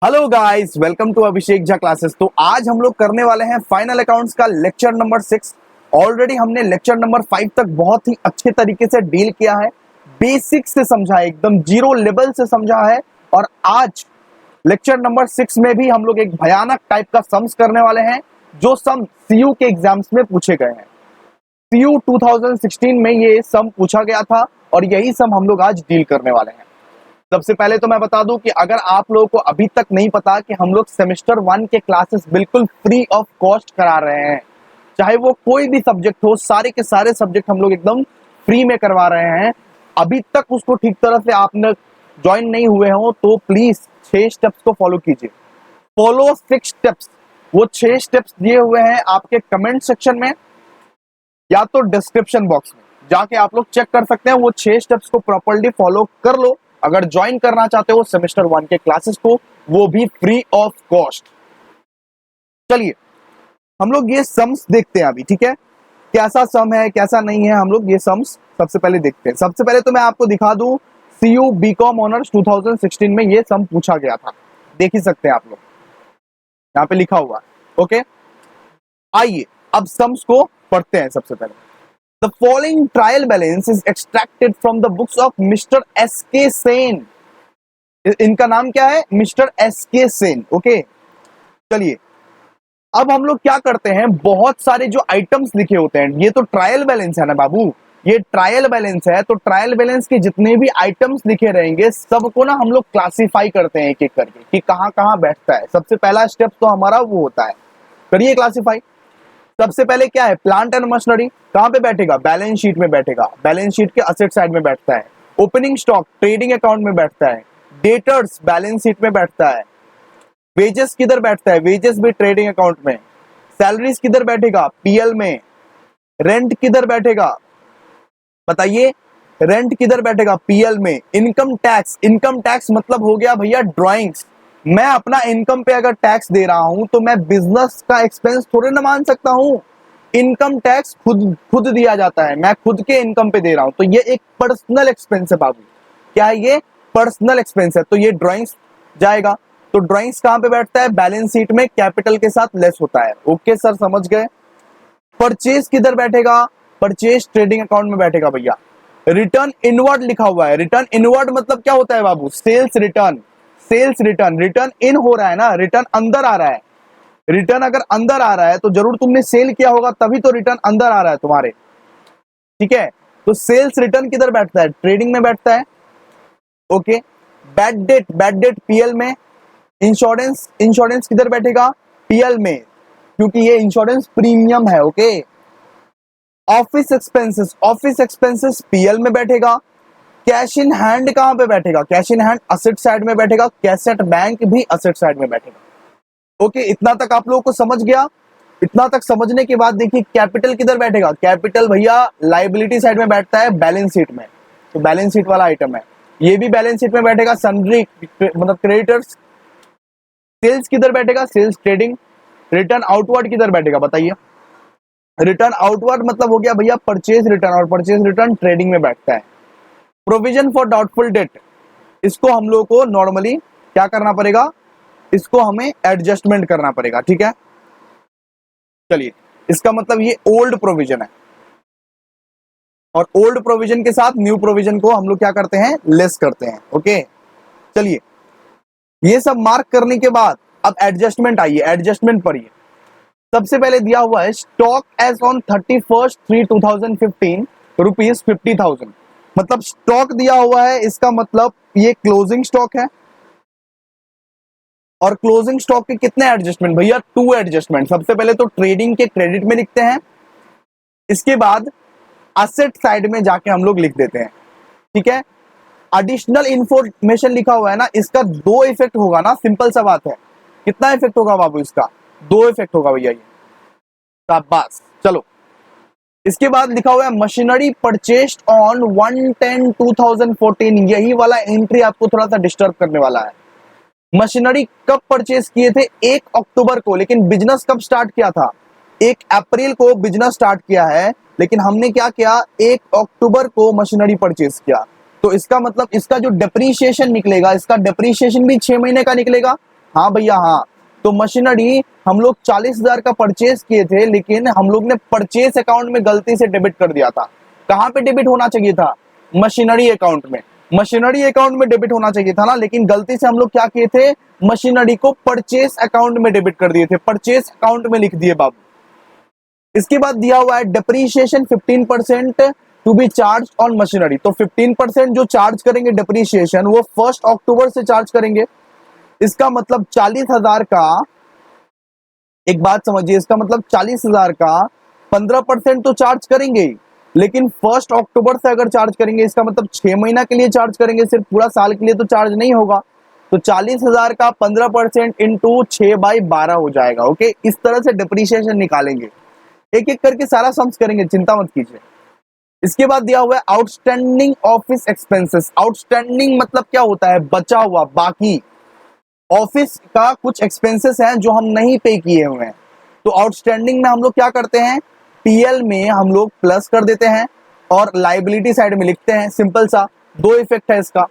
Hello guys, welcome to Abhishek Jha classes. तो आज हम लोग करने वाले हैं फाइनल अकाउंट्स का लेक्चर नंबर 6। ऑलरेडी हमने लेक्चर नंबर 5 तक बहुत ही अच्छे तरीके से डील किया है, बेसिक से समझा है, एकदम जीरो लेवल से समझा है। और आज लेक्चर नंबर 6 में भी हम लोग एक भयानक टाइप का सम्स करने वाले हैं, जो सम सीयू के एग्जाम्स में पूछे गए हैं। सीयू 2016 में ये सम पूछा गया था और यही सम हम लोग आज डील करने वाले हैं। सबसे पहले तो मैं बता दूं कि अगर आप लोगों को अभी तक नहीं पता कि हम लोग सेमेस्टर 1 के क्लासेस बिल्कुल फ्री ऑफ कॉस्ट करा रहे हैं, चाहे वो कोई भी सब्जेक्ट हो, सारे के सारे सब्जेक्ट हम लोग एकदम फ्री में करवा रहे हैं। अभी तक उसको ठीक तरह से आपने ज्वाइन नहीं हुए हो तो प्लीज 6 स्टेप्स को फॉलो कीजिए। Follow 6 steps. वो 6 स्टेप्स दिए हुए हैं आपके कमेंट सेक्शन में या तो डिस्क्रिप्शन बॉक्स में, जाके आप लोग चेक कर सकते हैं। वो 6 स्टेप्स को प्रॉपर्ली फॉलो कर लो अगर ज्वाइन करना चाहते हो सेमेस्टर 1 के क्लासेस को, वो भी फ्री ऑफ कॉस्ट। चलिए हम लोग ये सम्स देखते हैं अभी, ठीक है? कैसा सम है कैसा नहीं है, हम लोग ये सम्स सबसे पहले देखते हैं। सबसे पहले तो मैं आपको दिखा दूं, सीयू बीकॉम ऑनर्स 2016 में ये सम पूछा गया था, देख ही सकते हैं आप लोग, यहाँ पे लिखा हुआ है। ओके, आइए अब सम्स को पढ़ते हैं। सबसे पहले The following trial balance is extracted from the books of Mr. S.K. Sen। इनका नाम क्या है? Mister S.K. सेन। ओके, चलिए अब हम लोग क्या करते हैं, बहुत सारे जो आइटम्स लिखे होते हैं, ये तो ट्रायल बैलेंस है ना बाबू, ये ट्रायल बैलेंस है, तो ट्रायल बैलेंस के जितने भी आइटम्स लिखे रहेंगे सबको ना हम लोग क्लासिफाई करते हैं एक एक करके कि कहाँ कहाँ बैठता है। सबसे पहला स्टेप तो हमारा वो होता है, करिए क्लासिफाई। सबसे पहले क्या है? प्लांट एंड मशीनरी कहां पे बैठेगा? बैलेंस शीट में बैठेगा, बैलेंस शीट के असेट साइड में बैठता है। ओपनिंग स्टॉक ट्रेडिंग अकाउंट में बैठता है। डेटर्स बैलेंस शीट में बैठता है। वेजेस किधर बैठता है? वेजेस भी ट्रेडिंग अकाउंट में। सैलरीज किधर बैठेगा? पीएल में। रेंट किधर बैठेगा बताइए? रेंट किधर बैठेगा? पीएल में। इनकम टैक्स मतलब हो गया भैया ड्रॉइंग्स। मैं अपना इनकम पे अगर टैक्स दे रहा हूं तो मैं बिजनेस का एक्सपेंस थोड़े ना मान सकता हूं। इनकम टैक्स खुद दिया जाता है, मैं खुद के इनकम पे दे रहा हूं, तो ये एक पर्सनल एक्सपेंस है बाबू। क्या है ये? पर्सनल एक्सपेंस है, तो ये ड्राइंग्स जाएगा। तो ड्राइंग्स कहां पे बैठता है? बैलेंस शीट में, कैपिटल के साथ लेस होता है। ओके सर, समझ गए। परचेज किधर बैठेगा? परचेज ट्रेडिंग अकाउंट में बैठेगा भैया। रिटर्न इनवर्ड लिखा हुआ है, रिटर्न इनवर्ड मतलब क्या होता है बाबू? Sales return. रिटर्न इन हो रहा है ना, रिटर्न अंदर आ रहा है। रिटर्न अगर अंदर आ रहा है तो जरूर तुमने सेल किया होगा, तभी तो रिटर्न अंदर आ रहा है तुम्हारे, ठीक है? तो सेल्स रिटर्न किधर बैठता है? ट्रेडिंग में बैठता है। ओके, बैड डेट पीएल में। इंश्योरेंस किधर बैठेगा? पीएल में, क्योंकि ये इंश्योरेंस प्रीमियम है। ओके, ऑफिस एक्सपेंसेस पीएल में बैठेगा। कैश इन हैंड कहां पे बैठेगा? Cash in hand asset side में बैठेगा। कैसेट बैंक भी असेट साइड में बैठेगा। ओके, इतना तक आप लोगों को समझ गया? इतना तक समझने के बाद देखिए कैपिटल किधर बैठेगा? कैपिटल भैया लाइबिलिटी साइड में बैठता है, बैलेंस शीट में, तो बैलेंस शीट वाला आइटम है, ये भी बैलेंस शीट में बैठेगा। सन्ड्री मतलब क्रेडिटर्स। सेल्स किधर बैठेगा? Sales trading. रिटर्न आउटवर्ड किधर बैठेगा बताइए? रिटर्न आउटवर्ड मतलब हो गया भैया परचेज रिटर्न, और परचेज रिटर्न ट्रेडिंग में बैठता है। प्रोविजन फॉर डाउटफुल डेट, इसको हम लोग को नॉर्मली क्या करना पड़ेगा? इसको हमें एडजस्टमेंट करना पड़ेगा, ठीक है? चलिए, इसका मतलब ये ओल्ड प्रोविजन है, और ओल्ड प्रोविजन के साथ न्यू प्रोविजन को हम लोग क्या करते हैं? लेस करते हैं। ओके, चलिए ये सब मार्क करने के बाद अब एडजस्टमेंट आइए, एडजस्टमेंट पढ़िए। सबसे पहले दिया हुआ है स्टॉक एज ऑन 31/3/2015 रुपीज 50,000, मतलब स्टॉक दिया हुआ है, इसका मतलब ये क्लोजिंग स्टॉक है। और क्लोजिंग स्टॉक के कितने एडजस्टमेंट भैया? 2 एडजस्टमेंट। सबसे पहले तो ट्रेडिंग के क्रेडिट में लिखते हैं, इसके बाद असेट साइड में जाके हम लोग लिख देते हैं, ठीक है? एडिशनल इंफॉर्मेशन लिखा हुआ है ना, इसका 2 इफेक्ट होगा ना, सिंपल सा बात है। कितना इफेक्ट होगा बाबू इसका? 2 इफेक्ट होगा भैया, ये शाबाश। चलो, इसके बाद लिखा हुआ है मशीनरी परचेस्ड ऑन 1/10/2014, यही वाला एंट्री आपको थोड़ा सा डिस्टर्ब करने वाला है। मशीनरी कब परचेज किए थे? 1 अक्टूबर को, लेकिन बिजनेस कब स्टार्ट किया था? 1 अप्रैल को बिजनेस स्टार्ट किया है, लेकिन हमने क्या किया? 1 अक्टूबर को मशीनरी परचेज किया। तो इसका मतलब इसका जो डेप्रीशिएशन निकलेगा, इसका डेप्रीशिएशन भी 6 महीने का निकलेगा, हाँ भैया हाँ। तो मशीनरी हम लोग 40,000 का परचेज किए थे, लेकिन हम लोग ने परचेज अकाउंट में गलती से डेबिट कर दिया था। कहाँ पे डेबिट होना चाहिए था? मशीनरी अकाउंट में। मशीनरी अकाउंट में डेबिट होना चाहिए था ना, लेकिन गलती से हम लोग क्या किए थे, मशीनरी को परचेज अकाउंट में डेबिट कर दिए थे, परचेज अकाउंट में लिख दिए बाबू। इसके बाद दिया हुआ है depreciation 15% to be charge on machinery. तो 15% जो चार्ज करेंगे डेप्रीशिएशन, वो 1 अक्टूबर से चार्ज करेंगे। इसका मतलब 40,000 का, एक बात समझिए, इसका मतलब 40,000 का 15% तो चार्ज करेंगे ही, लेकिन 1 अक्टूबर से अगर चार्ज करेंगे, इसका मतलब 6 महीना के लिए चार्ज करेंगे, सिर्फ पूरा साल के लिए तो चार्ज नहीं होगा। तो 40,000 का 15% इंटू 6/12 हो जाएगा। ओके, इस तरह से डिप्रीशिएशन निकालेंगे, एक एक करके सारा सम्स करेंगे, चिंता मत कीजिए। इसके बाद दिया हुआ है आउटस्टैंडिंग ऑफिस एक्सपेंसेस। आउटस्टैंडिंग मतलब क्या होता है? बचा हुआ, बाकी। ऑफिस का कुछ एक्सपेंसेस हैं जो हम नहीं पे किए हुए हैं, तो आउटस्टैंडिंग में हम लोग क्या करते हैं, पीएल में हम लोग प्लस कर देते हैं और लाइबिलिटी साइड में लिखते हैं। सिंपल सा, दो इफेक्ट है इसका।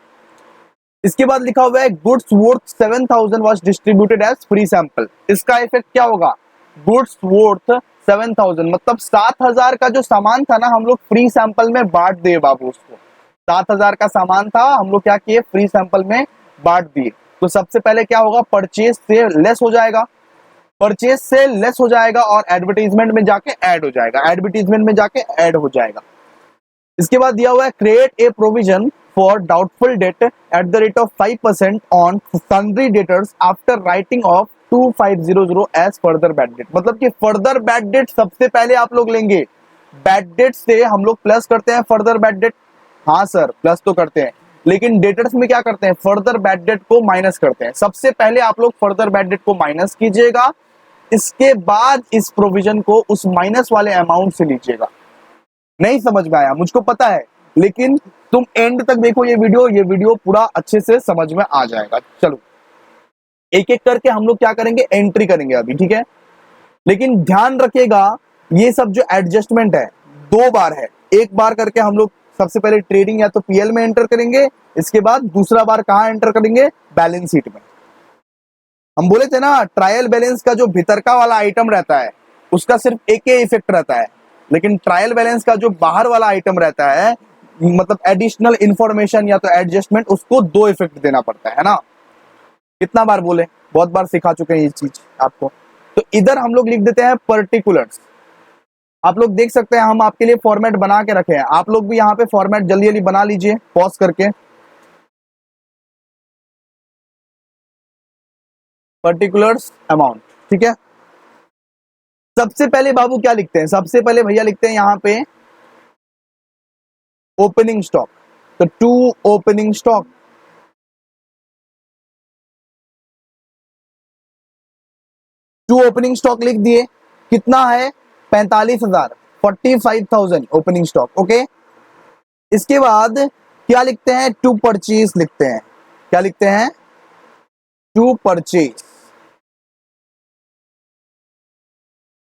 इसके बाद लिखा हुआ है goods worth 7,000 was distributed as free sample. इसका इफेक्ट क्या होगा? गुड्स वर्थ 7,000 मतलब 7,000 का जो सामान था ना, हम लोग फ्री सैंपल में बांट दिए बाबू उसको। 7,000 का सामान था, हम लोग क्या किए, फ्री सैंपल में बांट दिए। तो सबसे पहले क्या होगा, परचेज से लेस हो जाएगा, परचेज से लेस हो जाएगा और एडवर्टीजमेंट में जाके ऐड हो जाएगा, एडवर्टीजमेंट में जाके ऐड हो जाएगा। इसके बाद दिया हुआ है create a provision for doubtful debt at the rate of 5% on sundry debtors after writing off 2500 as further bad debt. मतलब कि फर्दर बैड डेट सबसे पहले आप लोग लेंगे, बैड डेट से हम लोग प्लस करते हैं फर्दर बैड डेट। हाँ सर, प्लस तो करते हैं, लेकिन डेटर्स में क्या करते हैं, फर्दर बैड डेट को माइनस करते हैं। सबसे पहले आप लोग फर्दर बैड डेट को माइनस कीजिएगा, इसके बाद इस प्रोविजन को उस माइनस वाले अमाउंट से लीजिएगा। नहीं समझ में आया मुझको पता है, लेकिन तुम एंड तक देखो ये वीडियो पूरा अच्छे से समझ में आ जाएगा। चलो एक एक करके हम लोग क्या करेंगे, एंट्री करेंगे अभी, ठीक है। लेकिन ध्यान रखिएगा, ये सब जो एडजस्टमेंट है 2 बार है। एक बार करके हम लोग सबसे पहले ट्रेडिंग या तो पीएल में एंटर करेंगे, इसके बाद दूसरा बार कहां एंटर करेंगे, बैलेंस शीट में। हम बोले थे ना, ट्रायल बैलेंस का जो भीतर का वाला आइटम रहता है उसका सिर्फ एक ही इफेक्ट रहता है, लेकिन ट्रायल बैलेंस का जो बाहर वाला आइटम रहता है, मतलब एडिशनल इंफॉर्मेशन या तो एडजस्टमेंट, उसको 2 इफेक्ट देना पड़ता है ना। कितना बार बोले, बहुत बार सिखा चुके हैं ये चीज आपको। तो इधर हम लोग लिख देते हैं पर्टिकुलर्स। आप लोग देख सकते हैं हम आपके लिए फॉर्मेट बना के रखे हैं, आप लोग भी यहाँ पे फॉर्मेट जल्दी जल्दी बना लीजिए पॉज करके। पर्टिकुलर्स अमाउंट, ठीक है। सबसे पहले बाबू क्या लिखते हैं, सबसे पहले भैया लिखते हैं यहाँ पे ओपनिंग स्टॉक। तो to opening stock, to opening stock लिख दिए। कितना है, 45,000, 45,000 ओपनिंग स्टॉक। ओके, इसके बाद क्या लिखते हैं, टू परचेज लिखते हैं। क्या लिखते हैं, टू परचेज।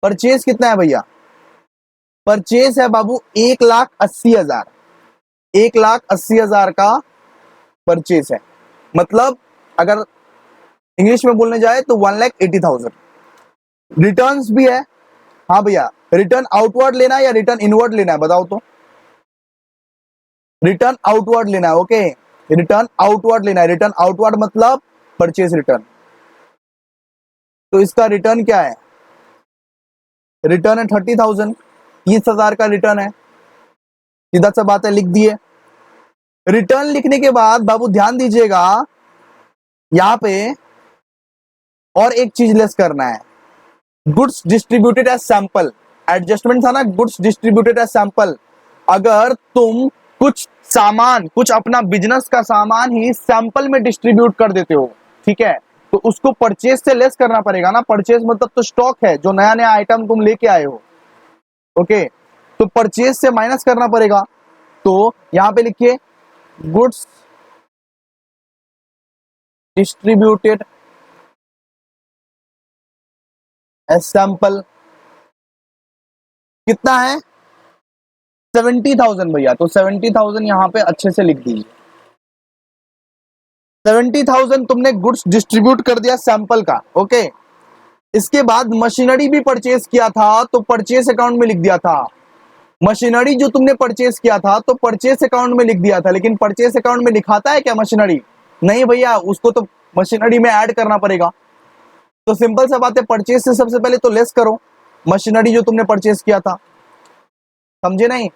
परचेज कितना है भैया, परचेज है बाबू 1,80,000, 1,80,000 का परचेज है। मतलब अगर इंग्लिश में बोलने जाए तो 1,80,000। रिटर्न्स भी है। हाँ भैया, रिटर्न आउटवर्ड लेना है या रिटर्न इनवर्ड लेना है, बताओ तो। रिटर्न आउटवर्ड लेना है। ओके, रिटर्न आउटवर्ड लेना है। रिटर्न आउटवर्ड मतलब परचेज रिटर्न। तो इसका रिटर्न क्या है, रिटर्न है 30,000, 30,000 का रिटर्न है। सीधा सा बात है, लिख दिए। रिटर्न लिखने के बाद बाबू ध्यान दीजिएगा, यहां पे और एक चीज लेस करना है, goods distributed as sample. Adjustment था ना, गुड्स डिस्ट्रीब्यूटेड एज सैंपल। अगर तुम कुछ सामान, कुछ अपना बिजनेस का सामान ही सैंपल में डिस्ट्रीब्यूट कर देते हो, ठीक है, तो उसको परचेज से लेस करना पड़ेगा ना। परचेज मतलब तो स्टॉक है, जो नया नया आइटम तुम लेके आए हो। ओके, तो परचेज से माइनस करना पड़ेगा। तो यहां पे लिखिए गुड्स डिस्ट्रीब्यूटेड एज सैंपल। कितना है, 70,000 भैया। तो 70,000 यहाँ पे अच्छे से लिख दीजिए। 70,000 तुमने गुड्स डिस्ट्रीब्यूट कर दिया सैंपल का, ओके। इसके बाद मशीनरी भी परचेज किया था तो परचेज अकाउंट में लिख दिया था। मशीनरी जो तुमने परचेज किया था तो परचेज अकाउंट में लिख दिया था, लेकिन परचेज अकाउंट में लिखाता है क्या मशीनरी? नहीं भैया, उसको तो मशीनरी में ऐड करना पड़ेगा। तो सिंपल सा बात है, परचेज से सबसे पहले तो लेस करो मशीनरी जो तुमने परचेज किया था, समझे नहीं?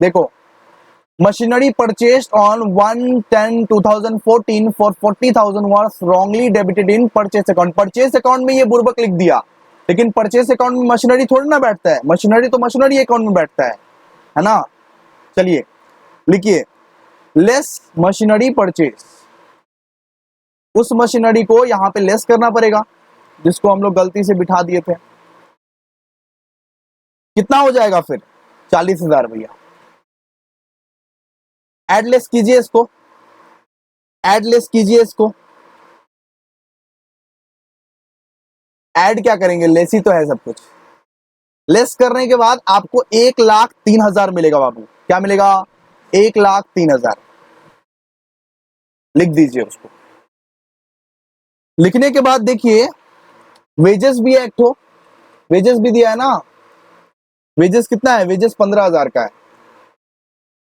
देखो, machinery purchased on 1/10/2014 for 40,000 was wrongly debited in purchase account. Purchase account में ये बुर्बक लिख दिया, लेकिन परचेज अकाउंट में मशीनरी थोड़ी ना बैठता है, मशीनरी तो मशीनरी अकाउंट में बैठता है ना। चलिए लिखिए, लेस मशीनरी परचेज, उस मशीनरी को यहां पे लेस करना पड़ेगा जिसको हम लोग गलती से बिठा दिए थे। कितना हो जाएगा फिर? 40,000 भैया। एडलेस कीजिए इसको, एडलेस कीजिए इसको। ऐड क्या करेंगे, लेस ही तो है सब कुछ। लेस करने के बाद आपको 1,03,000 मिलेगा बाबू। क्या मिलेगा? 1,03,000। लिख दीजिए उसको। लिखने के बाद देखिए, वेजेस भी है एक ठो, वेजेस भी दिया है ना। वेजेस कितना है? वेजेस 15,000 का है।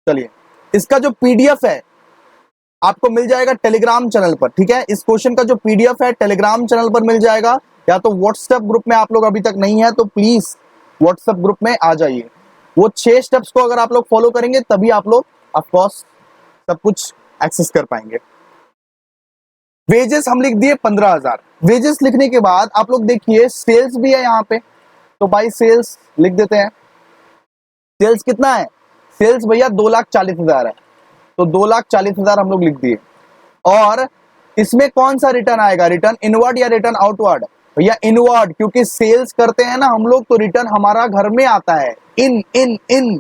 चलिए, इसका जो पीडीएफ है आपको मिल जाएगा टेलीग्राम चैनल पर, ठीक है। इस क्वेश्चन का जो पीडीएफ है टेलीग्राम चैनल पर मिल जाएगा, या तो व्हाट्सएप ग्रुप में आप लोग अभी तक नहीं है तो प्लीज व्हाट्सएप ग्रुप में आ जाइए। वो 6 स्टेप्स को अगर आप लोग फॉलो करेंगे तभी आप लोग ऑफकोर्स सब कुछ एक्सेस कर पाएंगे। वेजेस हम लिख दिए 15,000। वेजेस लिखने के बाद आप लोग देखिए, सेल्स भी है यहाँ पे, तो भाई सेल्स लिख देते हैं। सेल्स कितना है? सेल्स भैया 2,40,000 है, तो 2,40,000 हम लोग लिख दिए। और इसमें कौन सा रिटर्न आएगा? रिटर्न इनवर्ड या रिटर्न आउटवर्ड? भैया इनवर्ड, क्योंकि सेल्स करते हैं ना हम लोग तो रिटर्न हमारा घर में आता है, इन इन इन।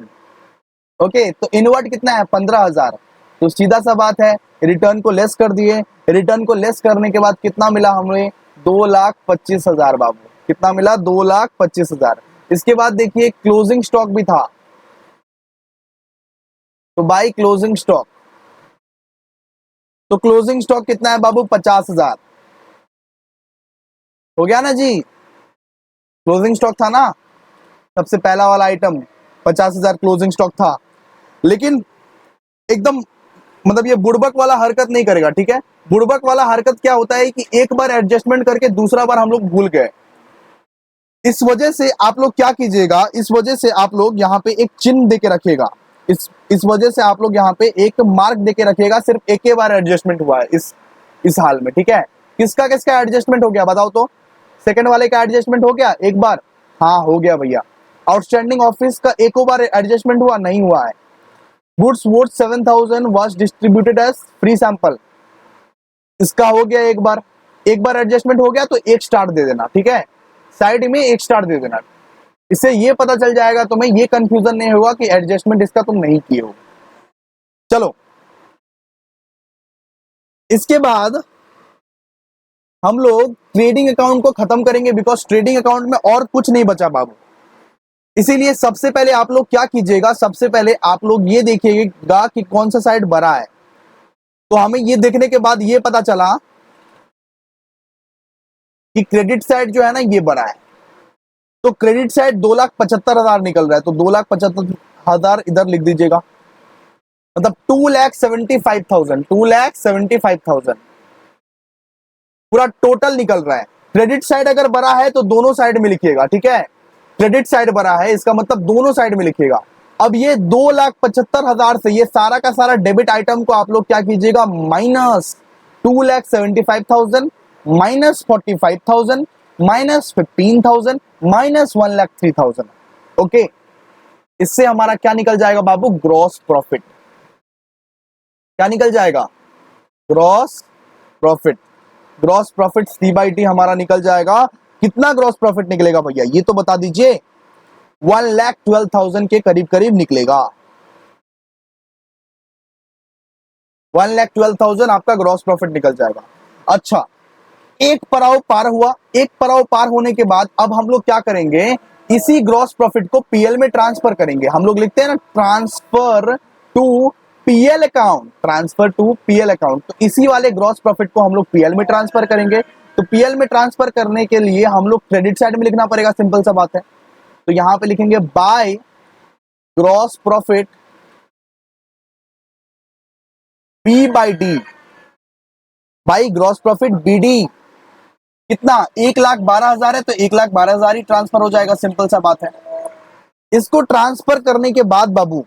ओके, तो इनवर्ड कितना है? 15,000। तो सीधा सा बात है, रिटर्न को लेस कर दिए। रिटर्न को लेस करने के बाद कितना मिला हमें? 2,25,000 बाबू। कितना मिला? 2,25,000। इसके बाद देखिए, क्लोजिंग स्टॉक भी था, तो बाई क्लोजिंग स्टॉक, तो क्लोजिंग स्टॉक कितना है बाबू? 50,000। हो गया ना जी? क्लोजिंग स्टॉक था ना, सबसे पहला वाला आइटम 50,000 क्लोजिंग स्टॉक था। लेकिन एकदम मतलब ये बुड़बक वाला हरकत नहीं करेगा, ठीक है। बुड़बक वाला हरकत क्या होता है कि एक बार एडजस्टमेंट करके दूसरा बार हम लोग भूल गए। इस वजह से आप लोग क्या कीजिएगा, इस वजह से आप लोग यहाँ पे एक चिन्ह देके रखिएगा। इस वजह से आप लोग यहाँ पे एक मार्क देके रखिएगा, सिर्फ एक ही बार एडजस्टमेंट हुआ है इस हाल में, ठीक है। किसका किसका एडजस्टमेंट हो गया बताओ तो? सेकंड वाले का एडजस्टमेंट हो गया एक बार? हाँ हो गया भैया। आउटस्टैंडिंग ऑफिस का एक बार एडजस्टमेंट हुआ? नहीं हुआ है। Goods worth 7,000 was distributed as free sample, इसका हो गया एक बार। एक बार एडजस्टमेंट हो गया तो एक स्टार दे देना, ठीक है, साइड में एक स्टार दे देना। इससे ये पता चल जाएगा तुम्हें, ये कंफ्यूजन नहीं होगा कि एडजस्टमेंट इसका तुम नहीं किए हो। चलो, इसके बाद हम लोग ट्रेडिंग अकाउंट को खत्म करेंगे, बिकॉज ट्रेडिंग अकाउंट में और कुछ नहीं बचा बाबू। इसीलिए सबसे पहले आप लोग क्या कीजिएगा, सबसे पहले आप लोग ये देखिएगा कि कौन सा साइड भरा है। तो हमें ये देखने के बाद ये पता चला कि क्रेडिट साइड जो है ना ये भरा है, तो क्रेडिट साइड 2,75,000 निकल रहा है, तो 2,75,000 इधर लिख दीजिएगा, मतलब 2,75,000, 2,75,000 पूरा टोटल निकल रहा है। क्रेडिट साइड अगर बड़ा है तो दोनों साइड में लिखिएगा, ठीक है। क्रेडिट साइड बड़ा है इसका मतलब दोनों साइड में लिखिएगा। अब ये 2,75,000 से ये सारा का सारा डेबिट आइटम को आप लोग क्या कीजिएगा, minus 2,75,000 minus 45,000 minus 15,000 minus 1,03,000। Okay, इससे हमारा क्या निकल जाएगा बाबू? Gross profit. क्या निकल जाएगा? Gross profit. Gross profit C/D हमारा निकल जाएगा। कितना ग्रॉस प्रॉफिट निकलेगा भैया ये तो बता दीजिए? 1,12,000 के करीब करीब निकलेगा। 1,12,000 आपका ग्रॉस प्रॉफिट निकल जाएगा। अच्छा, एक पड़ाव पार हुआ। एक पड़ाव पार होने के बाद अब हम लोग क्या करेंगे, इसी ग्रॉस प्रॉफिट को पीएल में ट्रांसफर करेंगे। हम लोग लिखते हैं ना, transfer to PL account, transfer to PL account. तो इसी वाले ग्रॉस प्रॉफिट को हम लोग पीएल में ट्रांसफर करेंगे। तो पीएल में ट्रांसफर करने के लिए हम लोग क्रेडिट साइड में लिखना पड़ेगा, सिंपल सा बात है। तो यहां पे लिखेंगे by gross profit B by D, by gross profit BD. कितना, 1,12,000 है तो 1,12,000 ही ट्रांसफर हो जाएगा, सिंपल सा बात है। इसको ट्रांसफर करने के बाद बाबू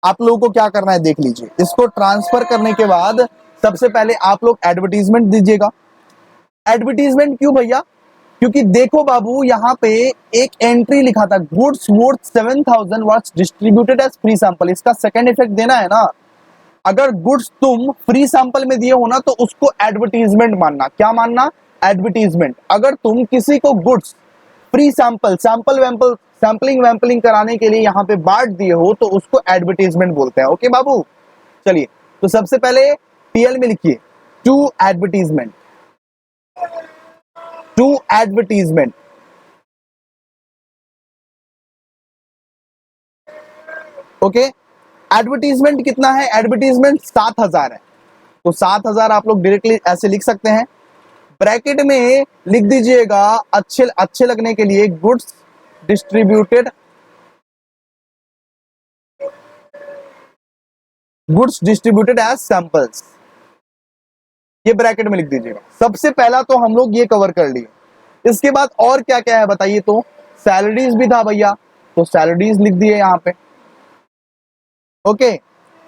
आप लोगों को क्या करना है देख लीजिए। इसको ट्रांसफर करने के बाद सबसे पहले आप लोग एडवर्टीजमेंट दीजिएगा। एडवर्टीजमेंट क्यों भैया? क्योंकि देखो बाबू, यहाँ पे एक एंट्री लिखा था, goods worth 7,000 was distributed as free sample. इसका सेकंड इफेक्ट देना है ना। अगर गुड्स तुम फ्री सैंपल में दिए हो ना तो उसको एडवर्टीजमेंट मानना। क्या मानना? एडवर्टीजमेंट। अगर तुम किसी को गुड्स फ्री सैंपलिंग वैम्पलिंग कराने के लिए यहाँ पे बांट दिए हो तो उसको एडवर्टीजमेंट बोलते हैं। ओके बाबू, चलिए। तो सबसे पहले पीएल में लिखिए to advertisement, to advertisement. Okay, advertisement कितना है? एडवर्टीजमेंट 7,000 है। तो 7,000 आप लोग डायरेक्टली ऐसे लिख सकते हैं। ब्रैकेट में लिख दीजिएगा अच्छे अच्छे लगने के लिए goods distributed, goods distributed as samples, ये ब्रैकेट में लिख दीजिएगा। सबसे पहला तो हम लोग ये कवर कर लिए। इसके बाद और क्या क्या है बताइए। तो सैलरीज भी था भैया, तो सैलरीज लिख दिए यहाँ पे। ओके,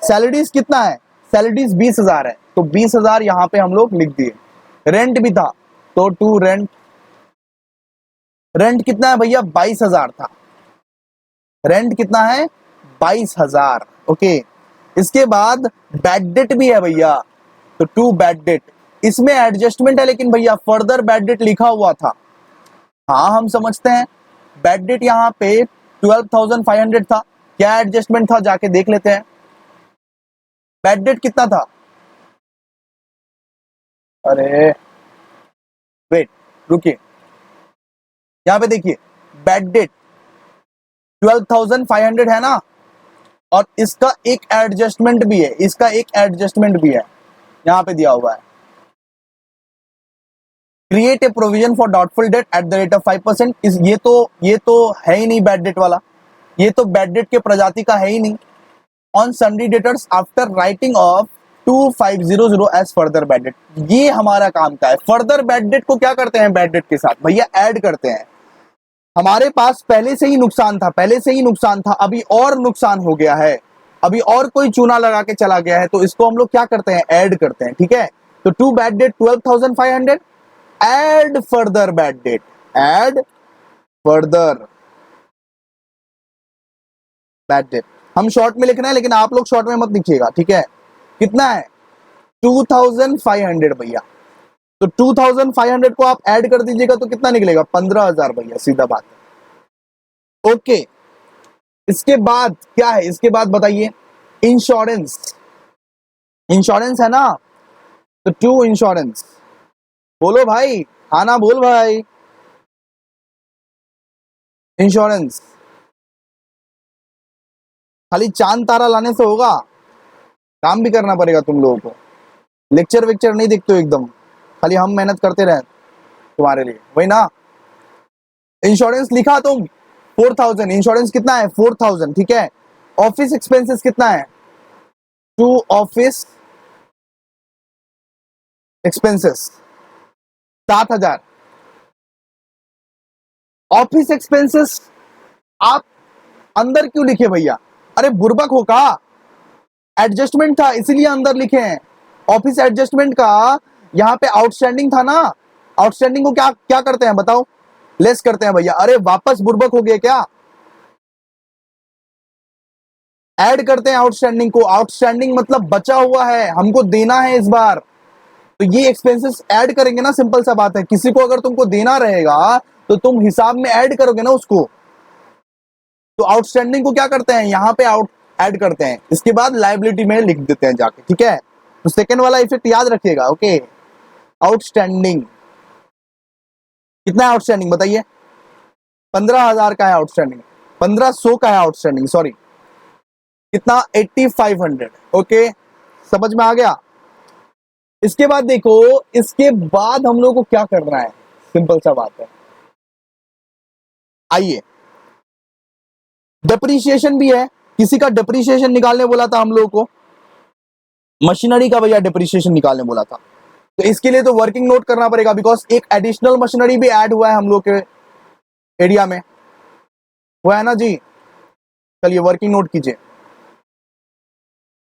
सैलरीज कितना है? सैलरीज 20,000 है, तो 20,000 यहाँ पे हम लोग लिख दिए। रेंट भी था, तो टू रेंट। रेंट कितना है भैया? 22,000 था। रेंट कितना है? 22,000। ओके, इसके बाद बैड डेट भी है भैया, तो टू बैड डेट। इसमें एडजस्टमेंट है लेकिन भैया फर्दर बैड डेट लिखा हुआ था। हाँ हम समझते हैं। बैड डेट यहाँ पे 12,500 था। क्या एडजस्टमेंट था जाके देख लेते हैं। बैड डेट कितना था? अरे वेट, रुकिए, यहाँ पे देखिए बैड डेट 12,500 है ना, और इसका एक एडजस्टमेंट भी है, इसका एक एडजस्टमेंट भी है, यहाँ पे दिया हुआ है। Create a provision for doubtful debt at the rate of 5%। ये तो है ही नहीं बैड डेट वाला, ये तो बैड डेट के प्रजाति का है ही नहीं। On sundry debtors after writing off 2500 as further bad debt, ये हमारा काम का है। फर्दर बैड डेट को क्या करते हैं? बैड डेट के साथ भैया ऐड करते हैं। हमारे पास पहले से ही नुकसान था, पहले से ही नुकसान था, अभी और नुकसान हो गया है, अभी और कोई चूना लगा के चला गया है, तो इसको हम लोग क्या करते हैं? ऐड करते हैं। ठीक है, तो to bad debt 12,500, add further bad debt, add further bad debt. हम शॉर्ट में लिखना है लेकिन आप लोग शॉर्ट में मत लिखिएगा, ठीक है। कितना है? 2,500 भैया। तो 2,500 को आप ऐड कर दीजिएगा तो कितना निकलेगा? 15,000 भैया, सीधा बात है। ओके, इसके बाद क्या है? इसके बाद बताइए। इंश्योरेंस, इंश्योरेंस है ना, तो टू इंश्योरेंस। बोलो भाई, हाँ ना बोल भाई। इंश्योरेंस खाली चांद तारा लाने से होगा? काम भी करना पड़ेगा तुम लोगों को। लेक्चर वेक्चर नहीं देखते हो एकदम, खाली हम मेहनत करते रहे तुम्हारे लिए, वही ना। इंश्योरेंस लिखा तुम 4,000, इंश्योरेंस कितना है? 4,000, ठीक है। ऑफिस एक्सपेंसेस कितना है? To office expenses 7,000। Office expenses आप अंदर क्यों लिखे भैया? अरे बुर्बक हो का? एडजस्टमेंट था इसीलिए अंदर लिखे हैं। ऑफिस एडजस्टमेंट का यहाँ पे आउटस्टैंडिंग था ना, आउटस्टैंडिंग को क्या क्या करते हैं बताओ? लेस करते हैं भैया। अरे वापस बुर्बक हो गए क्या? ऐड करते हैं आउटस्टैंडिंग को। आउटस्टैंडिंग मतलब बचा हुआ है, हमको देना है इस बार, तो ये एक्सपेंसेस ऐड करेंगे ना, सिंपल सा बात है। किसी को अगर तुमको देना रहेगा तो तुम हिसाब में ऐड करोगे ना उसको। तो आउटस्टैंडिंग को क्या करते हैं? यहाँ पे आउट ऐड करते हैं, इसके बाद लाइबिलिटी में लिख देते हैं जाके, ठीक है। तो सेकंड वाला इफेक्ट याद रखिएगा। ओके, आउटस्टैंडिंग कितना है? आउटस्टैंडिंग बताइए। 15,000 का है आउटस्टैंडिंग, 1,500 का है आउटस्टैंडिंग, सॉरी। कितना 8500। ओके, समझ में आ गया। इसके बाद देखो, इसके बाद हम लोग को क्या करना है, सिंपल सा बात है। आइए, डिप्रिसिएशन भी है, किसी का डिप्रिसिएशन निकालने बोला था हम लोगों को, मशीनरी का भैया डिप्रिसिएशन निकालने बोला था। तो इसके लिए तो वर्किंग नोट करना पड़ेगा, बिकॉज एक एडिशनल मशीनरी भी ऐड हुआ है हम लोग के एरिया में, हुआ है ना जी। चलिए वर्किंग नोट कीजिए,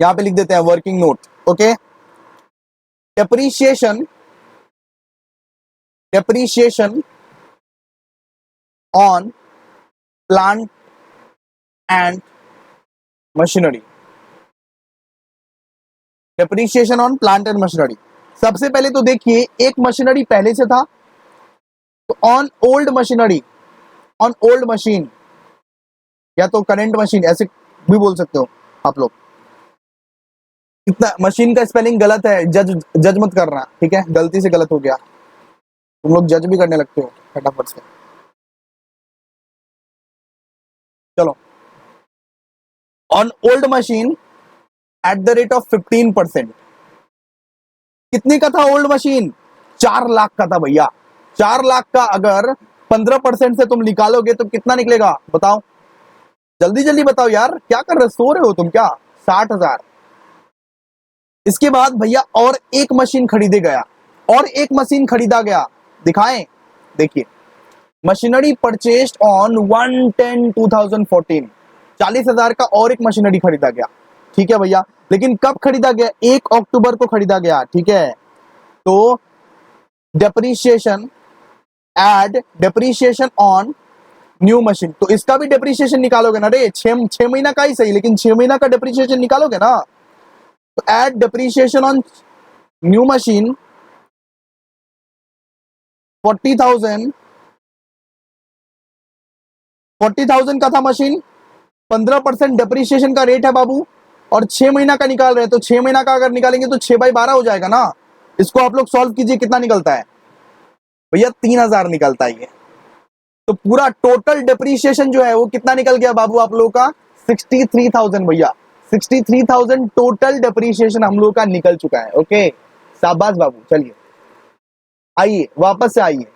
यहां पे लिख देते हैं working note. Okay, depreciation on plant and machinery, depreciation on plant and machinery. सबसे पहले तो देखिए, एक मशीनरी पहले से था, तो on old machinery, on old machine या तो करेंट मशीन, ऐसे भी बोल सकते हो आप लोग। इतना मशीन का स्पेलिंग गलत है, जज मत करना, ठीक है, गलती से गलत हो गया, तुम लोग जज भी करने लगते हो फटाफट से। चलो, on old machine eight the rate of 15%। कितने का था ओल्ड मशीन? 4 लाख का था भैया। 4 लाख का अगर 15% से तुम निकालोगे तो कितना निकलेगा बताओ, जल्दी जल्दी बताओ यार, क्या कर रहे, सो रहे हो तुम क्या? 60,000। इसके बाद भैया और एक मशीन खरीदे गया, और एक मशीन खरीदा गया, दिखाएं, देखिए, मशीनरी परचेस्ड ऑन 1/10/2014, 40,000 का और एक मशीनरी खरीदा गया, ठीक है भैया। लेकिन कब खरीदा गया? 1 अक्टूबर को खरीदा गया, ठीक है। तो depreciation, add depreciation on new machine, तो इसका भी डेप्रिसिएशन निकालोगे ना रे, 6 महीना का ही सही, लेकिन 6 महीना का डेप्रिसिएशन निकालोगे ना। तो add depreciation on new machine 40,000 का था मशीन, 15% डेप्रिसिएशन का रेट है बाबू, और 6 महीना का निकाल रहे हैं, तो 6 महीना का अगर निकालेंगे तो 6/12 हो जाएगा ना। इसको आप लोग सॉल्व कीजिए, कितना निकलता है भैया? 3,000 निकलता है ये। तो पूरा टोटल डेप्रिसिएशन जो है वो कितना निकल गया बाबू आप लोगों का? 63,000 भैया, 63,000 टोटल डेप्रिसिएशन हम लोग का निकल चुका है। ओके, शाबाश बाबू। चलिए आइए, वापस से आइए,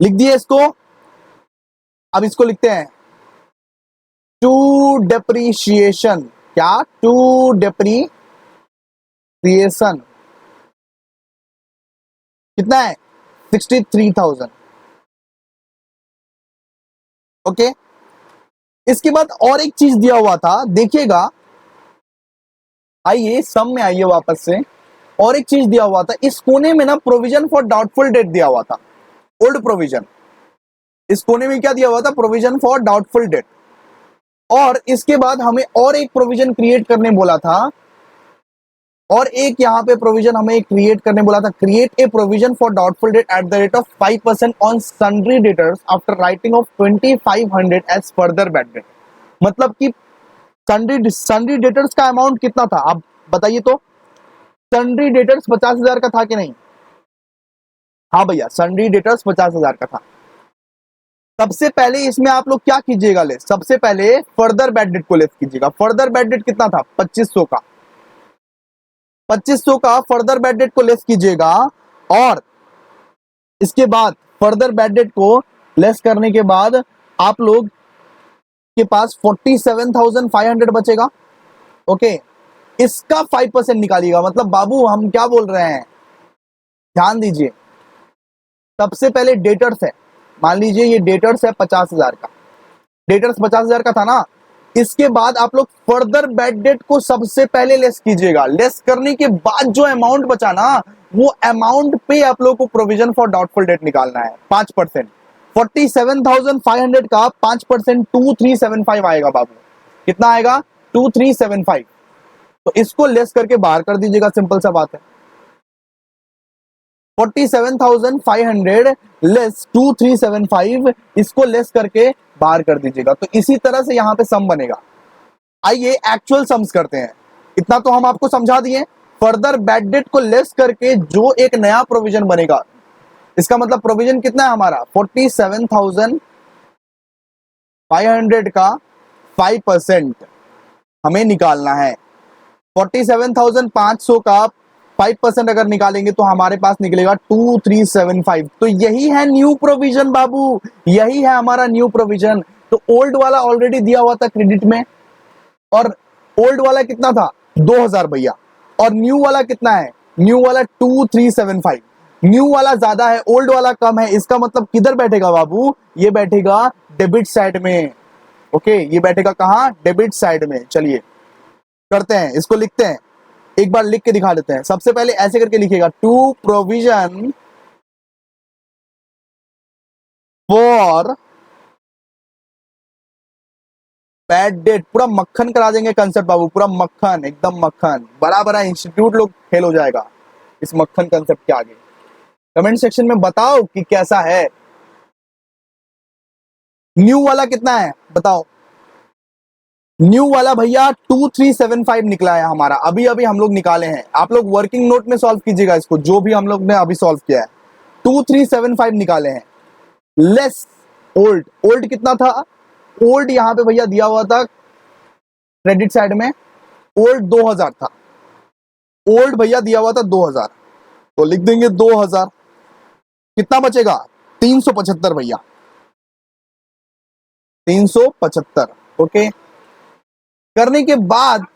लिख दिए इसको। अब इसको लिखते हैं टू डेप्रिसिएशन, क्या? टू डेप्रिसिएशन कितना है? 63,000। ओके, इसके बाद और एक चीज दिया हुआ था, देखिएगा, आइए सम में आइए वापस से। और एक चीज दिया हुआ था इस कोने में ना, प्रोविजन फॉर डाउटफुल डेट दिया हुआ था, ओल्ड प्रोविजन। इस कोने में क्या दिया हुआ था? Provision for doubtful date. और इसके बाद हमें और एक प्रोविजन क्रिएट करने बोला था, और एक यहाँ पे प्रोविजन हमें क्रिएट करने बोला था, create a provision for doubtful debt at the rate of 5% on sundry debtors after writing off 2500 as further bad debt. मतलब कि सन्ड्री डेटर्स का अमाउंट कितना था आप बताइए तो? सन्ड्री डेटर्स 50,000 का था कि नहीं? हाँ भैया, सन्ड्री डेटर्स 50,000 का था। सबसे पहले इसमें आप लोग क्या कीजिएगा, ले सबसे पहले फर्दर बैड डेट को लेस कीजिएगा। फर्दर बैड डेट कितना था? 2500 का, 2500 का फर्दर बैड डेट को लेस कीजिएगा। और इसके बाद फर्दर बैड डेट को लेस करने के बाद आप लोग के पास 47,500 बचेगा। ओके, इसका 5% निकालिएगा। मतलब बाबू हम क्या बोल रहे हैं, ध्यान दीजिए। सबसे पहले डेटर्स है, मान लीजिए ये डेटर्स है 50,000 का, डेटर्स 50,000 का था ना। इसके बाद आप लोग फर्दर बैड डेट को सबसे पहले लेस कीजिएगा। लेस करने के बाद जो अमाउंट बचा ना, वो अमाउंट पे आप लोग को प्रोविजन फॉर डाउटफुल डेट निकालना है 5%। 47,500 का 5% 2375 आएगा बाबू। कितना आएगा? 2375। तो इसको लेस करके बाहर कर दीजिएगा, सिंपल सा बात है। 47,500 लेस 2375, इसको लेस करके बाहर कर दीजिएगा। तो इसी तरह से यहां पे सम बनेगा। आइए एक्चुअल सम्स करते हैं। इतना तो हम आपको समझा दिए। फर्दर बैड डेट को लेस करके जो एक नया प्रोविजन बनेगा, इसका मतलब प्रोविजन कितना है हमारा? 47,500 500 का 5% हमें निकालना है। 47,500 का 5% अगर निकालेंगे तो हमारे पास निकलेगा 2375। तो यही है न्यू प्रोविजन बाबू, यही है हमारा न्यू प्रोविजन। तो ओल्ड वाला ऑलरेडी दिया हुआ था क्रेडिट में, और ओल्ड वाला कितना था 2000 भैया, और न्यू वाला कितना है, न्यू वाला 2375। न्यू वाला ज्यादा है, ओल्ड वाला कम है। इसका मतलब किधर बैठेगा बाबू, ये बैठेगा डेबिट साइड में। ओके, ये बैठेगा कहां, डेबिट साइड में। चलिए करते हैं, इसको लिखते हैं, एक बार लिख के दिखा देते हैं। सबसे पहले ऐसे करके लिखिएगा, to provision for bad debt. पूरा मक्खन करा देंगे कंसेप्ट बाबू, पूरा मक्खन, एकदम मक्खन। बड़ा बड़ा इंस्टीट्यूट लोग फेल हो जाएगा इस मक्खन कंसेप्ट के आगे। कमेंट सेक्शन में बताओ कि कैसा है। न्यू वाला कितना है बताओ, न्यू वाला भैया 2375 निकला है हमारा, अभी अभी हम लोग निकाले हैं। आप लोग वर्किंग नोट में सॉल्व कीजिएगा इसको, जो भी हम लोग ने अभी सॉल्व किया है। 2375 निकाले हैं, लेस ओल्ड। ओल्ड कितना था, ओल्ड यहाँ पे भैया दिया हुआ था क्रेडिट साइड में, ओल्ड 2000 था। ओल्ड भैया दिया हुआ था 2000, तो लिख देंगे 2000। कितना बचेगा, 375 भैया, 375। ओके, करने के बाद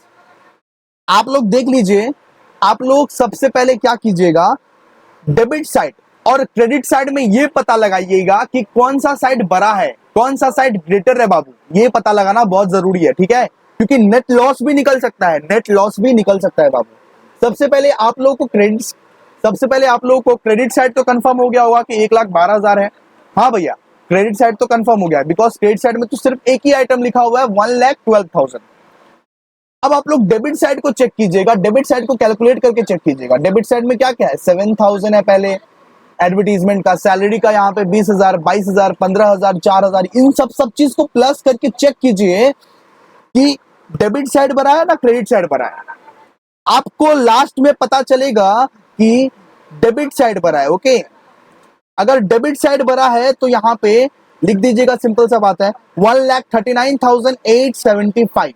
आप लोग देख लीजिए, आप लोग सबसे पहले क्या कीजिएगा, डेबिट साइड और क्रेडिट साइड में ये पता लगाइएगा कि कौन सा साइड बड़ा है, कौन सा साइड ग्रेटर है बाबू। ये पता लगाना बहुत जरूरी है, ठीक है, क्योंकि नेट लॉस भी निकल सकता है, नेट लॉस भी निकल सकता है बाबू। सबसे पहले आप लोगों को क्रेडिट, सबसे पहले आप लोगों को क्रेडिट साइड तो कंफर्म हो गया होगा कि 1,12,000 है। हाँ भैया, क्रेडिट साइड तो कंफर्म हो गया, बिकॉज क्रेडिट साइड में तो सिर्फ एक ही आइटम लिखा हुआ है 1,12,000। अब आप लोग डेबिट साइड को चेक कीजिएगा, डेबिट साइड को कैलकुलेट करके चेक कीजिएगा। डेबिट साइड में क्या क्या है, 7,000 है पहले एडवर्टीजमेंट का, सैलरी का यहाँ पे 20,000, 22,000, 15,000, 4,000, इन सब चीज को प्लस करके चेक कीजिए कि डेबिट साइड भरा है ना क्रेडिट साइड भरा है। आपको लास्ट में पता चलेगा कि डेबिट साइड भरा है। ओके, अगर डेबिट साइड भरा है तो यहाँ पे लिख दीजिएगा, सिंपल सा बात है, 1,39,875।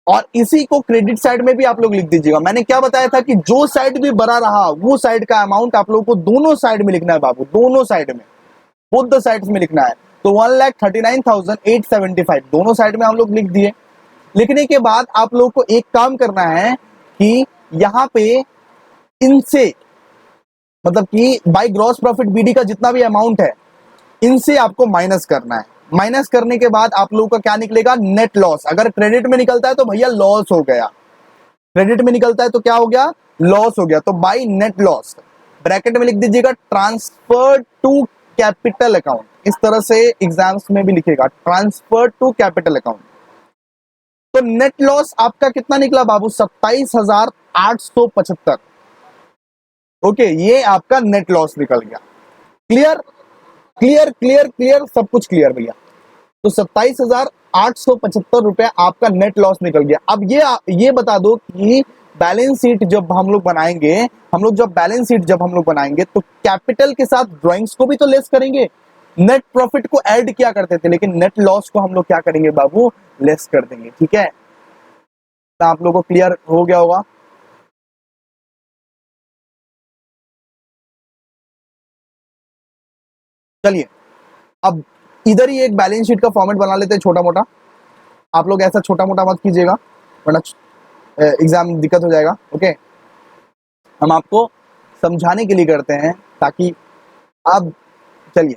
और इसी को क्रेडिट साइड में भी आप लोग लिख दीजिएगा। मैंने क्या बताया था कि जो साइड भी बड़ा रहा वो साइड का अमाउंट आप लोगों को दोनों साइड में लिखना है बाबू, दोनों साइड में, बोथ द साइड्स में लिखना है। तो 1,39,875 दोनों साइड में हम लोग लिख दिए। लिखने के बाद आप लोगों को एक काम करना है कि यहाँ पे इनसे, मतलब कि बाय ग्रॉस प्रॉफिट बीडी का जितना भी अमाउंट है इनसे आपको माइनस करना है। माइनस करने के बाद आप लोगों का क्या निकलेगा, नेट लॉस। अगर क्रेडिट में निकलता है तो भैया लॉस हो गया, क्रेडिट में निकलता है तो क्या हो गया, लॉस हो गया। तो बाय नेट लॉस ब्रैकेट में लिख दीजिएगा ट्रांसफर टू कैपिटल अकाउंट। इस तरह से एग्जाम्स में भी लिखेगा, ट्रांसफर टू कैपिटल अकाउंट। तो नेट लॉस आपका कितना निकला बाबू, 27,875। ओके, ये आपका नेट लॉस निकल गया। क्लियर क्लियर क्लियर क्लियर, सब कुछ क्लियर भैया। तो 27,875 रुपए आपका नेट लॉस निकल गया। अब ये बता दो कि बैलेंस शीट जब हम लोग बनाएंगे, बैलेंस शीट जब हम लोग बनाएंगे तो कैपिटल के साथ ड्राइंग्स को भी तो लेस करेंगे। नेट प्रॉफिट को ऐड किया करते थे, लेकिन नेट लॉस को हम लोग क्या करेंगे बाबू, लेस कर देंगे। ठीक है, तो आप लोगों को क्लियर हो गया होगा। चलिए अब इधर ही एक बैलेंस शीट का फॉर्मेट बना लेते हैं छोटा मोटा। आप लोग ऐसा छोटा मोटा मत कीजिएगा वरना एग्जाम दिक्कत हो जाएगा। ओके, हम आपको समझाने के लिए करते हैं ताकि अब, चलिए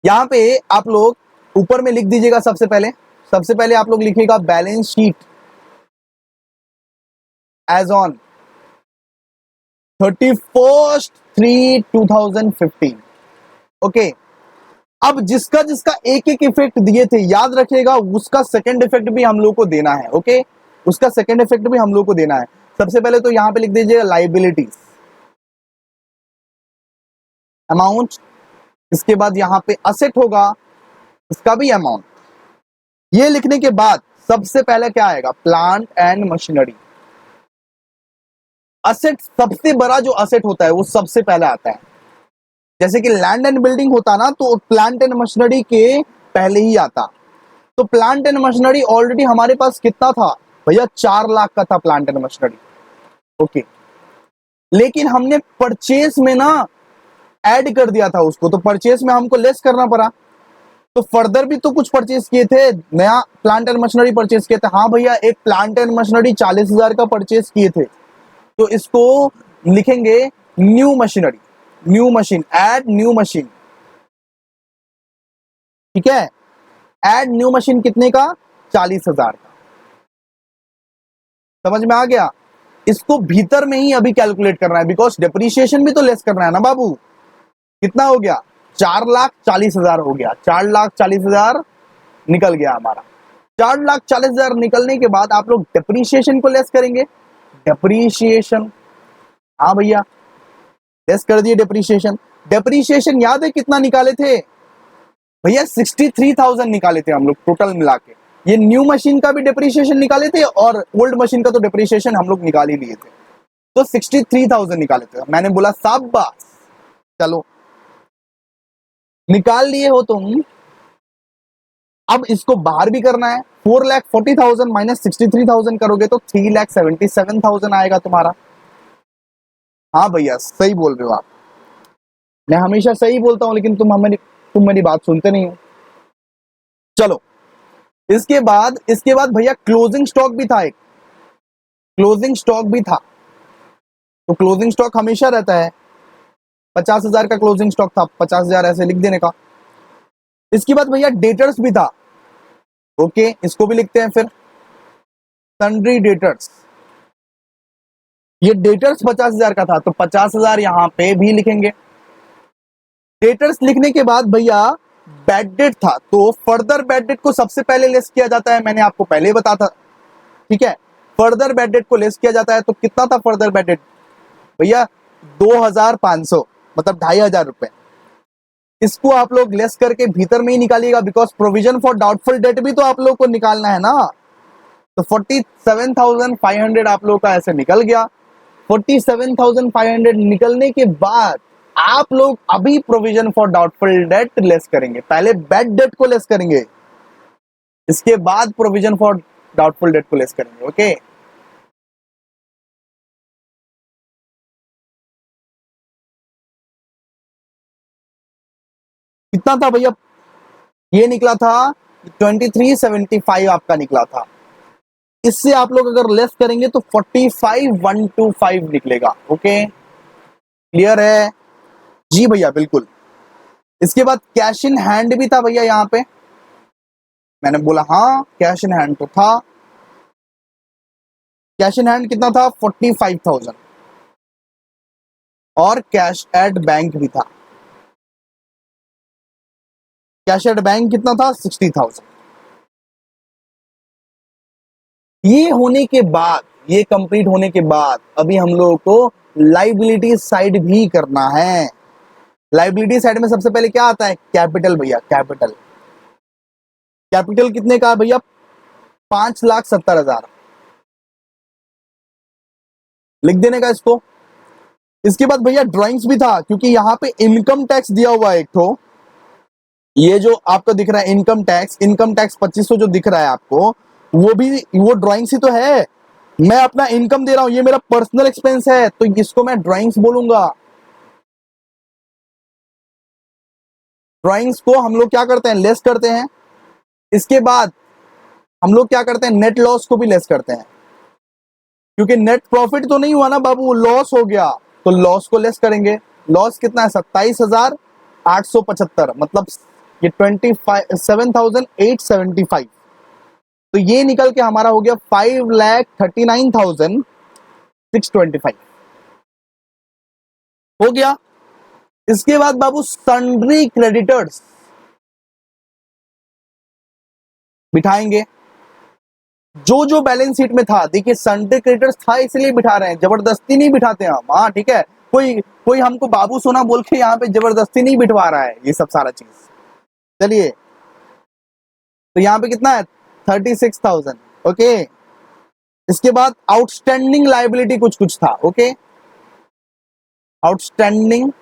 यहाँ पे आप लोग ऊपर में लिख दीजिएगा। सबसे पहले आप लोग लिखिएगा balance sheet as on 31/3/2015। Okay, अब जिसका जिसका एक एक इफेक्ट दिए थे याद रखिएगा, उसका सेकंड इफेक्ट भी हम लोग को देना है। ओके, उसका सेकंड इफेक्ट भी हम लोग को देना है। सबसे पहले तो यहां पे लिख दीजिएगा लाइबिलिटीज अमाउंट, इसके बाद यहां पे असेट होगा, इसका भी अमाउंट। ये लिखने के बाद सबसे पहले क्या आएगा, प्लांट एंड मशीनरी। असेट, सबसे बड़ा जो असेट होता है वो सबसे पहले आता है। जैसे कि लैंड एंड बिल्डिंग होता ना, तो प्लांट एंड मशीनरी के पहले ही आता। तो प्लांट एंड मशीनरी ऑलरेडी हमारे पास कितना था भैया, 4 लाख का था प्लांट एंड मशीनरी। ओके, लेकिन हमने परचेस में ना ऐड कर दिया था उसको, तो परचेस में हमको लेस करना पड़ा। तो फर्दर भी तो कुछ परचेस किए थे, नया प्लांट एंड मशीनरी परचेस किए थे। हाँ भैया, एक प्लांट एंड मशीनरी 40,000 का परचेस किए थे, तो इसको लिखेंगे new machinery, new machine, add new machine. ठीक है, ऐड न्यू मशीन कितने का, 40,000 का। समझ में आ गया। इसको भीतर में ही अभी कैलकुलेट करना है, बिकॉज डेप्रीशिएशन भी तो लेस करना है ना बाबू। कितना हो गया, 4,40,000 हो गया, 4,40,000 निकल गया हमारा। 4,40,000 निकलने के बाद आप लोग डेप्रीशिएशन को लेस करेंगे। डेप्रीशिएशन, हाँ भैया लेस कर दिए डेप्रीशिएशन। डेप्रीशिएशन याद है कितना निकाले थे भैया, 63,000 निकाले थे हम लोग टोटल मिला के। ये न्यू मशीन का भी डेप्रीशिएशन निकाले थे और ओल्ड मशीन का तो डेप्रीशिएशन हम लोग निकाल ही लिए थे, तो 63,000 निकाले थे। मैंने बोला शाबाश, चलो निकाल लिए हो तुम। अब इसको बाहर भी करना है। 4,40,000 माइनस 63,000 करोगे तो 3,77,000 आएगा तुम्हारा। हाँ भैया सही बोल रहे हो आप, मैं हमेशा सही बोलता हूं, लेकिन तुम मेरी बात सुनते नहीं हो। चलो, इसके बाद भैया क्लोजिंग स्टॉक भी था, एक क्लोजिंग स्टॉक भी था। तो क्लोजिंग स्टॉक हमेशा रहता है, 50,000 का क्लोजिंग स्टॉक था, 50,000 ऐसे लिख देने का। इसके बाद भैया डेटर्स भी था। ओके, इसको भी लिखते हैं फिर, सन्ड्री डेटर्स। ये डेटर्स 50,000 का था, तो 50,000 यहां पे भी लिखेंगे। डेटर्स लिखने के बाद भैया बैड डेट था, तो फर्दर बैड डेट को सबसे पहले लेस किया जाता है, मैंने आपको पहले ही बताया था। ठीक है, फर्दर बैड डेट को लेस किया जाता है, तो कितना था फर्दर बैड डेट भैया, 2,500, मतलब 2,500 रुपए। इसको आप लोग लेस करके भीतर में ही निकालिएगा, because provision for doubtful debt भी तो आप लोग को निकालना है ना। तो 47,500 आप लोग का ऐसे निकल गया। 47,500 निकलने के बाद आप लोग अभी provision for doubtful date less करेंगे। पहले बैड डेट को लेस करेंगे, इसके बाद प्रोविजन फॉर डाउटफुल डेट को लेस करेंगे। ओके, कितना था भैया, ये निकला था 2375 आपका निकला था। इससे आप लोग अगर लेस करेंगे तो 45,125 निकलेगा। ओके, क्लियर है जी भैया, बिल्कुल। इसके बाद कैश इन हैंड भी था भैया यहाँ पे, मैंने बोला हाँ कैश इन हैंड तो था। कैश इन हैंड कितना था, 45,000। और कैश एट बैंक भी था, कैश एट बैंक कितना था, 60,000। ये होने के बाद, ये कंप्लीट होने के बाद अभी हम लोगों को लाइबिलिटी साइड भी करना है। लाइबिलिटी साइड में सबसे पहले क्या आता है, कैपिटल भैया, कैपिटल। कैपिटल कितने का भैया, 5,70,000 लिख देने का इसको। इसके बाद भैया ड्राइंग्स भी था, क्योंकि यहाँ पे इनकम टैक्स दिया हुआ है एक तो, ये जो आपको दिख रहा है इनकम टैक्स, 2,500 जो दिख रहा है आपको, वो ड्राइंग्स ही तो है। मैं अपना इनकम दे रहा हूं, ये मेरा पर्सनल एक्सपेंस है, तो इसको मैं ड्राइंग्स बोलूंगा। ड्राइंग्स को हम लोग क्या करते हैं, लेस करते हैं। इसके बाद हम लोग क्या करते हैं, नेट लॉस को भी लेस करते हैं, क्योंकि नेट प्रॉफिट तो नहीं हुआ ना बाबू, लॉस हो गया, तो लॉस को लेस करेंगे। लॉस कितना है, 27,875, मतलब ये 27,875। तो ये निकल के हमारा हो गया 5,39,625 हो गया। इसके बाद बाबू सन्ड्री क्रेडिटर्स बिठाएंगे, जो जो बैलेंस शीट में था। देखिए सन्ड्री क्रेडिटर्स था इसलिए बिठा रहे हैं, जबरदस्ती नहीं बिठाते हम। हाँ ठीक है, कोई कोई हमको बाबू सोना बोल के यहाँ पे जबरदस्ती नहीं बिठवा रहा है ये सब सारा चीज। चलिए, तो यहाँ पे कितना है, 36,000। ओके, इसके बाद आउटस्टैंडिंग लाइबिलिटी कुछ कुछ था। ओके, आउटस्टैंडिंग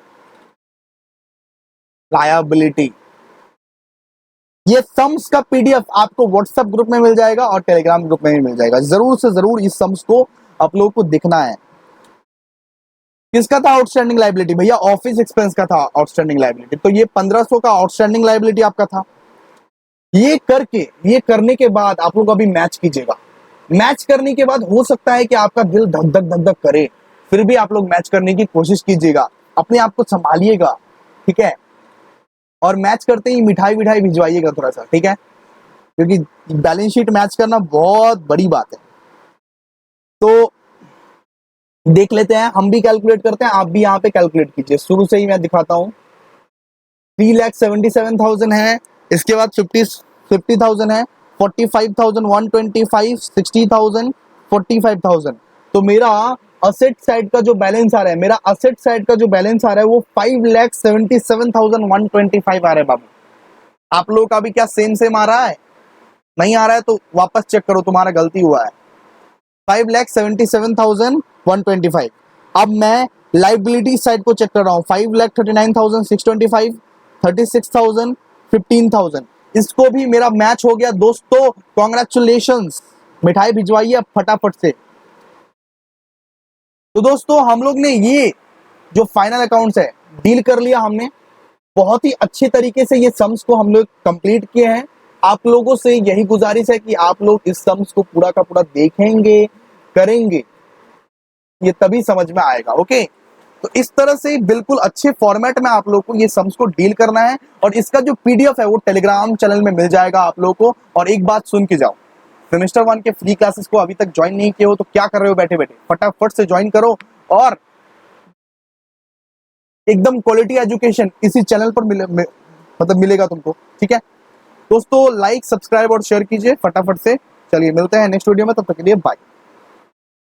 लायबिलिटी ये सम्स का पीडीएफ आपको व्हाट्सएप ग्रुप में मिल जाएगा और टेलीग्राम ग्रुप में भी मिल जाएगा। जरूर से जरूर इस सम्स को आप लोगों को दिखना है। किसका था आउटस्टैंडिंग लायबिलिटी? भैया ऑफिस एक्सपेंस का था आउटस्टैंडिंग लायबिलिटी। तो ये 1500 का आउटस्टैंडिंग लायबिलिटी आपका था। ये करने के बाद आप लोग अभी मैच कीजिएगा। मैच करने के बाद हो सकता है कि आपका दिल धक धक धक धक करे, फिर भी आप लोग मैच करने की कोशिश कीजिएगा, अपने आप को संभालिएगा, ठीक है। और मैच करते ही मिठाई विठाई भिजवाइएगा थोड़ा सा, ठीक है, क्योंकि बैलेंस शीट मैच करना बहुत बड़ी बात है। तो देख लेते हैं, हम भी कैलकुलेट करते हैं, आप भी यहाँ पे कैलकुलेट कीजिए। शुरू से ही मैं दिखाता हूँ। 3,77,000 है, इसके बाद 50,000 है, 45,000, 125, 60,000, 45,000। तो मेरा असेट साइड का जो बैलेंस आ रहा है, मेरा असेट साइड का जो बैलेंस आ रहा है वो 5,77,125 आ रहा है बाबू। आप लोगों का भी क्या सेम आ रहा है? नहीं आ रहा है तो वापस चेक करो, तुम्हारा गलती हुआ है। 5,77,125। अब मैं लाइबिलिटी साइड को चेक कर रहा हूँ। 5,39,625, 36,000, 15,000। इसको भी मेरा मैच हो गया दोस्तों, कॉन्ग्रेचुलेशंस। मिठाई भिजवाइए अब फटाफट से। तो दोस्तों हम लोग ने ये जो फाइनल अकाउंट्स है डील कर लिया हमने, बहुत ही अच्छे तरीके से ये सम्स को हम लोग कंप्लीट किए हैं। आप लोगों से यही गुजारिश है कि आप लोग इस सम्स को पूरा का पूरा देखेंगे, करेंगे, ये तभी समझ में आएगा। ओके, तो इस तरह से बिल्कुल अच्छे फॉर्मेट में आप लोग को ये सम्स को डील करना है और इसका जो पीडीएफ है वो टेलीग्राम चैनल में मिल जाएगा आप लोगों को। और एक बात सुन के जाओ, सेमेस्टर 1 के फ्री क्लासेस को अभी तक ज्वाइन नहीं किए हो तो क्या कर रहे हो बैठे बैठे, फटाफट से ज्वाइन करो और एकदम क्वालिटी एजुकेशन इसी चैनल पर मिलेगा तुमको, ठीक है दोस्तों। लाइक, सब्सक्राइब और शेयर कीजिए फटाफट से। चलिए मिलते हैं नेक्स्ट वीडियो में, तब तक के लिए बाय।